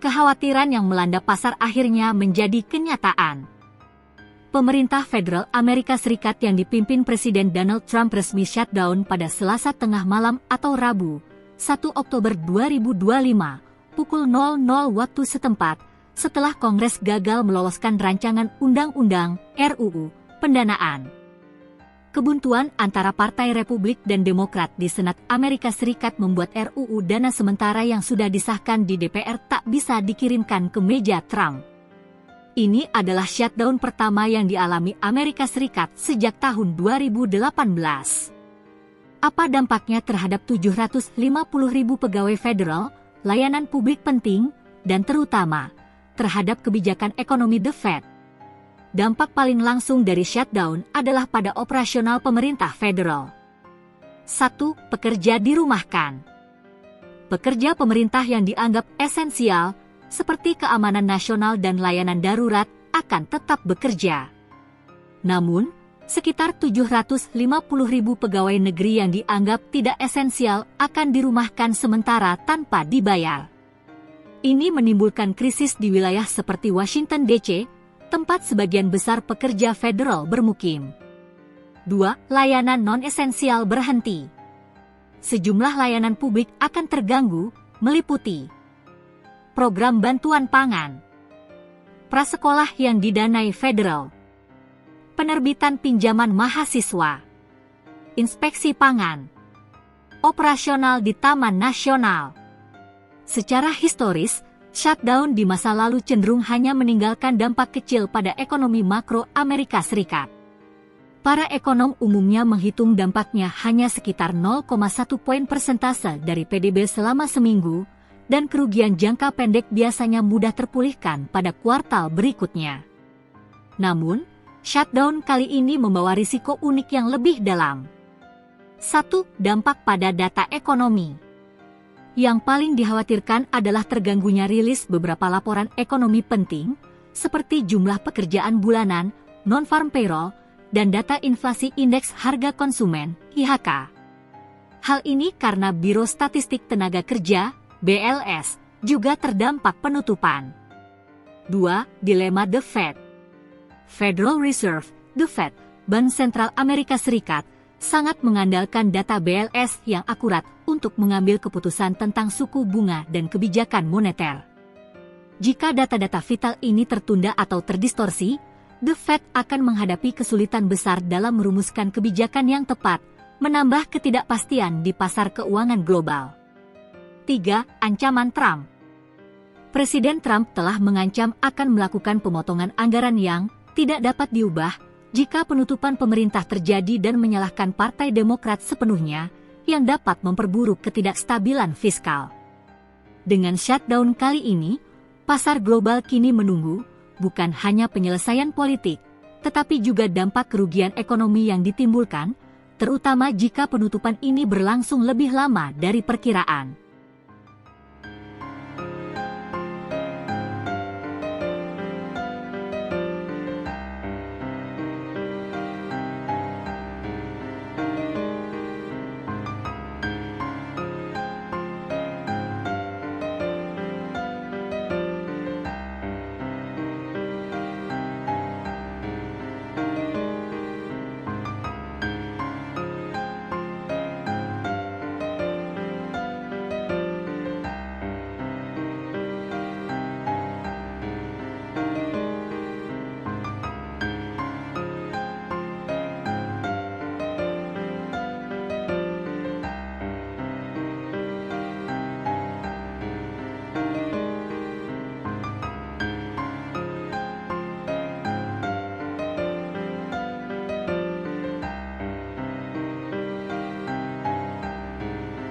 kekhawatiran yang melanda pasar akhirnya menjadi kenyataan. Pemerintah federal Amerika Serikat yang dipimpin Presiden Donald Trump resmi shutdown pada Selasa tengah malam atau Rabu, 1 Oktober 2025, pukul 00 waktu setempat, setelah Kongres gagal meloloskan rancangan Undang-Undang RUU Pendanaan. Kebuntuan antara Partai Republik dan Demokrat di Senat Amerika Serikat membuat RUU Dana Sementara yang sudah disahkan di DPR tak bisa dikirimkan ke meja Trump. Ini adalah shutdown pertama yang dialami Amerika Serikat sejak tahun 2018. Apa dampaknya terhadap 750.000 pegawai federal, layanan publik penting, dan terutama terhadap kebijakan ekonomi The Fed? Dampak paling langsung dari shutdown adalah pada operasional pemerintah federal. 1. Pekerja dirumahkan. Pekerja pemerintah yang dianggap esensial, seperti keamanan nasional dan layanan darurat, akan tetap bekerja. Namun, sekitar 750.000 pegawai negeri yang dianggap tidak esensial akan dirumahkan sementara tanpa dibayar. Ini menimbulkan krisis di wilayah seperti Washington DC, tempat sebagian besar pekerja federal bermukim. 2. Layanan non-esensial berhenti. Sejumlah layanan publik akan terganggu, meliputi program bantuan pangan, prasekolah yang didanai federal, penerbitan pinjaman mahasiswa, inspeksi pangan, operasional di Taman Nasional. Secara historis, shutdown di masa lalu cenderung hanya meninggalkan dampak kecil pada ekonomi makro Amerika Serikat. Para ekonom umumnya menghitung dampaknya hanya sekitar 0,1 poin persentase dari PDB selama seminggu, dan kerugian jangka pendek biasanya mudah terpulihkan pada kuartal berikutnya. Namun, shutdown kali ini membawa risiko unik yang lebih dalam. 1. Dampak pada data ekonomi. Yang paling dikhawatirkan adalah terganggunya rilis beberapa laporan ekonomi penting, seperti jumlah pekerjaan bulanan, non-farm payroll, dan data inflasi indeks harga konsumen, IHK. Hal ini karena Biro Statistik Tenaga Kerja, BLS, juga terdampak penutupan. 2. Dilema The Fed. Federal Reserve, The Fed, Bank Sentral Amerika Serikat, sangat mengandalkan data BLS yang akurat untuk mengambil keputusan tentang suku bunga dan kebijakan moneter. Jika data-data vital ini tertunda atau terdistorsi, The Fed akan menghadapi kesulitan besar dalam merumuskan kebijakan yang tepat, menambah ketidakpastian di pasar keuangan global. 3. Ancaman Trump. Presiden Trump telah mengancam akan melakukan pemotongan anggaran yang tidak dapat diubah jika penutupan pemerintah terjadi dan menyalahkan Partai Demokrat sepenuhnya, yang dapat memperburuk ketidakstabilan fiskal. Dengan shutdown kali ini, pasar global kini menunggu bukan hanya penyelesaian politik, tetapi juga dampak kerugian ekonomi yang ditimbulkan, terutama jika penutupan ini berlangsung lebih lama dari perkiraan.